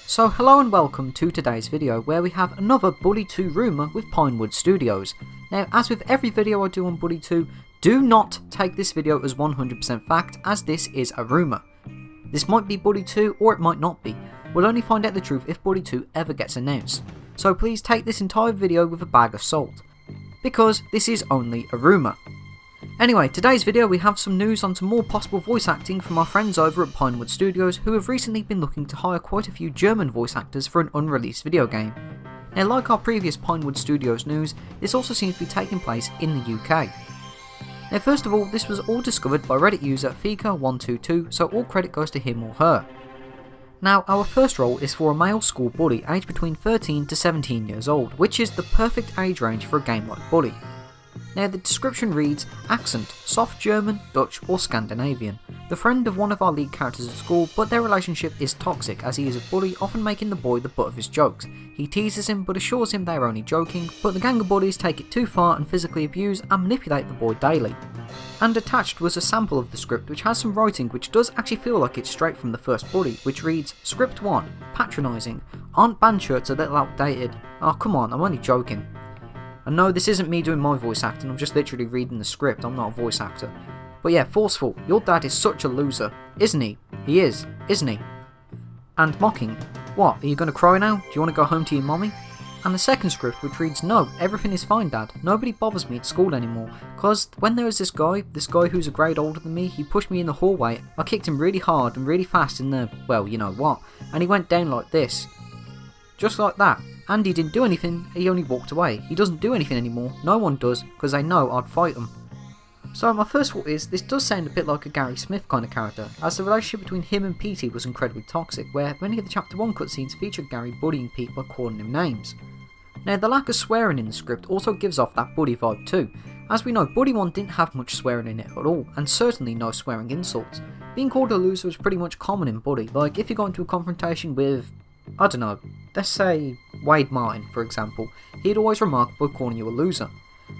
So hello and welcome to today's video where we have another Bully 2 rumour with Pinewood Studios. Now as with every video I do on Bully 2, do not take this video as 100% fact as this is a rumour. This might be Bully 2 or it might not be. We'll only find out the truth if Bully 2 ever gets announced. So please take this entire video with a bag of salt, because this is only a rumour. Anyway, today's video we have some news on some more possible voice acting from our friends over at Pinewood Studios who have recently been looking to hire quite a few German voice actors for an unreleased video game. Now like our previous Pinewood Studios news, this also seems to be taking place in the UK. Now first of all, this was all discovered by Reddit user Fika122, so all credit goes to him or her. Now our first role is for a male school bully aged between 13 to 17 years old, which is the perfect age range for a game like Bully. Now the description reads, accent, soft German, Dutch or Scandinavian. The friend of one of our lead characters at school, but their relationship is toxic as he is a bully, often making the boy the butt of his jokes. He teases him but assures him they are only joking, but the gang of bullies take it too far and physically abuse and manipulate the boy daily. And attached was a sample of the script which has some writing which does actually feel like it's straight from the first Bully, which reads, Script 1, patronising, aren't band shirts a little outdated? Oh come on, I'm only joking. And no, this isn't me doing my voice acting, I'm just literally reading the script, I'm not a voice actor. But yeah, forceful, your dad is such a loser, isn't he? He is, isn't he? And mocking, what, are you going to cry now? Do you want to go home to your mommy? And the second script which reads, no, everything is fine dad, nobody bothers me at school anymore, cause when there was this guy who's a grade older than me, he pushed me in the hallway, I kicked him really hard and really fast in the, well, you know what, and he went down like this. Just like that. And he didn't do anything, he only walked away. He doesn't do anything anymore, no one does, because they know I'd fight him. So my first thought is, this does sound a bit like a Gary Smith kind of character, as the relationship between him and Petey was incredibly toxic, where many of the chapter 1 cutscenes featured Gary bullying Pete by calling him names. Now the lack of swearing in the script also gives off that Bully vibe too. As we know, Bully 1 didn't have much swearing in it at all, and certainly no swearing insults. Being called a loser was pretty much common in Bully, like if you got into a confrontation with, I don't know, let's say Wade Martin for example, he'd always remark by calling you a loser.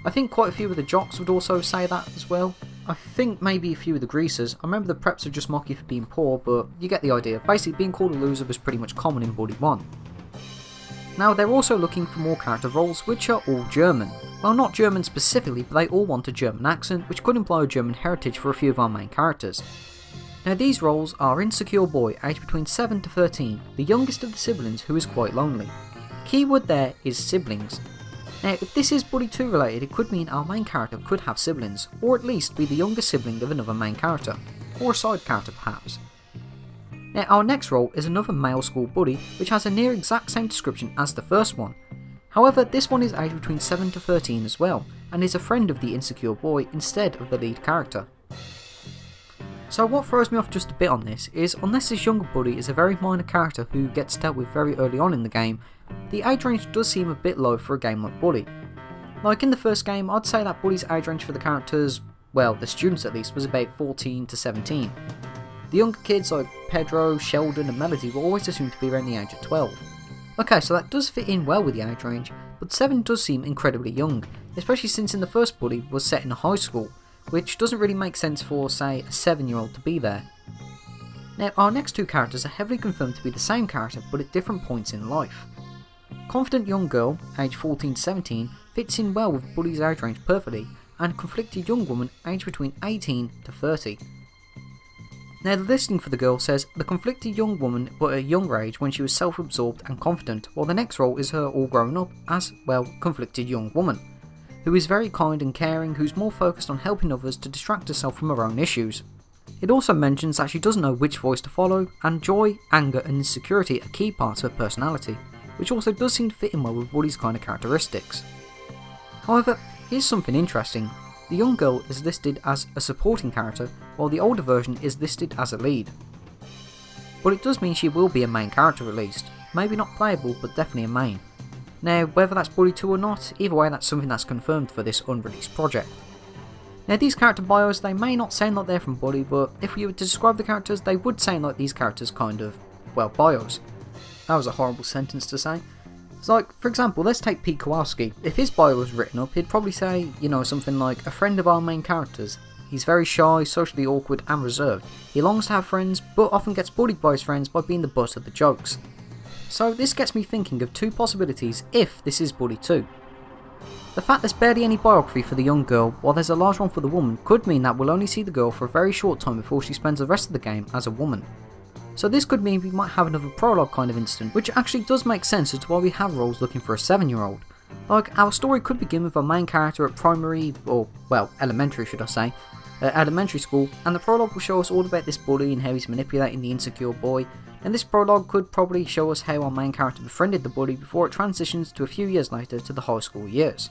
I think quite a few of the jocks would also say that as well. I think maybe a few of the greasers. I remember the preps would just mock you for being poor, but you get the idea. Basically being called a loser was pretty much common in Bully 1. Now they're also looking for more character roles which are all German. Well, not German specifically, but they all want a German accent, which could imply a German heritage for a few of our main characters. Now these roles are insecure boy aged between 7 to 13, the youngest of the siblings who is quite lonely. Keyword there is siblings. Now if this is Bully 2 related, it could mean our main character could have siblings, or at least be the younger sibling of another main character, or a side character perhaps. Now our next role is another male school bully which has a near exact same description as the first one. However, this one is aged between 7 to 13 as well, and is a friend of the insecure boy instead of the lead character. So what throws me off just a bit on this is, unless this younger bully is a very minor character who gets dealt with very early on in the game, the age range does seem a bit low for a game like Bully. Like in the first game, I'd say that Bully's age range for the characters, well the students at least, was about 14 to 17. The younger kids like Pedro, Sheldon and Melody were always assumed to be around the age of 12. Okay, so that does fit in well with the age range, but 7 does seem incredibly young, especially since in the first Bully was set in a high school, which doesn't really make sense for, say, a 7-year-old to be there. Now, our next two characters are heavily confirmed to be the same character, but at different points in life. Confident young girl, aged 14 to 17, fits in well with Bully's age range perfectly, and conflicted young woman, aged between 18 to 30. Now, the listing for the girl says, the conflicted young woman, but at a younger age when she was self-absorbed and confident, while the next role is her all grown up as, well, conflicted young woman, who is very kind and caring, who's more focused on helping others to distract herself from her own issues. It also mentions that she doesn't know which voice to follow, and joy, anger and insecurity are key parts of her personality, which also does seem to fit in well with Bully's kind of characteristics. However, here's something interesting. The young girl is listed as a supporting character, while the older version is listed as a lead. But it does mean she will be a main character at least, maybe not playable but definitely a main. Now, whether that's Bully 2 or not, either way that's something that's confirmed for this unreleased project. Now these character bios, they may not sound like they're from Bully, but if we were to describe the characters, they would sound like these characters' kind of, well, bios. That was a horrible sentence to say. It's like, for example, let's take Pete Kowalski. If his bio was written up, he'd probably say, you know, something like, a friend of our main characters. He's very shy, socially awkward and reserved. He longs to have friends, but often gets bullied by his friends by being the butt of the jokes. So this gets me thinking of two possibilities if this is Bully 2. The fact there's barely any biography for the young girl, while there's a large one for the woman, could mean that we'll only see the girl for a very short time before she spends the rest of the game as a woman. So this could mean we might have another prologue kind of incident, which actually does make sense as to why we have roles looking for a 7-year-old. Like, our story could begin with our main character at primary, or well, elementary should I say, elementary school, and the prologue will show us all about this bully and how he's manipulating the insecure boy, and this prologue could probably show us how our main character befriended the bully before it transitions to a few years later to the high school years.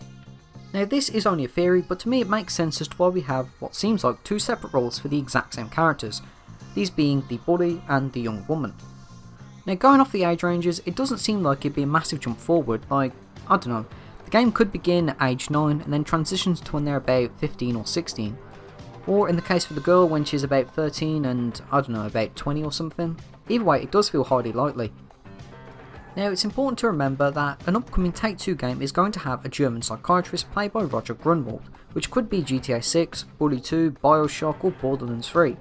Now this is only a theory, but to me it makes sense as to why we have what seems like two separate roles for the exact same characters, these being the bully and the young woman. Now going off the age ranges, it doesn't seem like it'd be a massive jump forward, like, I don't know, the game could begin at age 9 and then transitions to when they're about 15 or 16, or in the case for the girl when she's about 13 and, I don't know, about 20 or something. Either way, it does feel highly likely. Now it's important to remember that an upcoming Take-Two game is going to have a German psychiatrist played by Roger Grunwald, which could be GTA 6, Bully 2, Bioshock or Borderlands 3.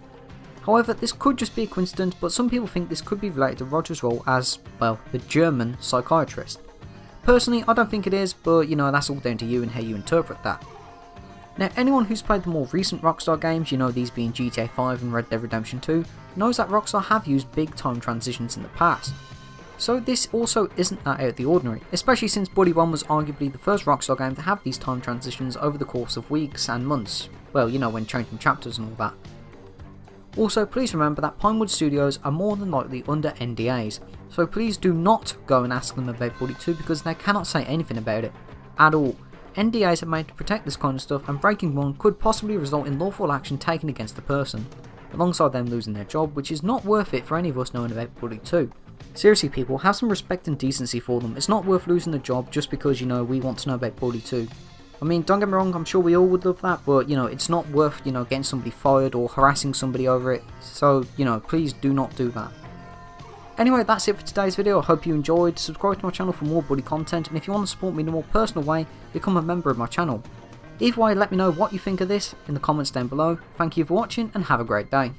However, this could just be a coincidence, but some people think this could be related to Roger's role as, well, the German psychiatrist. Personally, I don't think it is, but you know, that's all down to you and how you interpret that. Now, anyone who's played the more recent Rockstar games, you know, these being GTA 5 and Red Dead Redemption 2, knows that Rockstar have used big time transitions in the past. So this also isn't that out of the ordinary, especially since Bully 1 was arguably the first Rockstar game to have these time transitions over the course of weeks and months. Well, you know, when changing chapters and all that. Also, please remember that Pinewood Studios are more than likely under NDAs, so please do not go and ask them about Bully 2 because they cannot say anything about it, at all. NDAs are made to protect this kind of stuff, and breaking one could possibly result in lawful action taken against the person, alongside them losing their job, which is not worth it for any of us knowing about Bully 2. Seriously people, have some respect and decency for them. It's not worth losing a job just because, you know, we want to know about Bully 2. I mean, don't get me wrong, I'm sure we all would love that, but, you know, it's not worth, you know, getting somebody fired or harassing somebody over it, so, you know, please do not do that. Anyway, that's it for today's video. I hope you enjoyed. Subscribe to my channel for more Bully content, and if you want to support me in a more personal way, become a member of my channel. Either way, let me know what you think of this in the comments down below. Thank you for watching, and have a great day.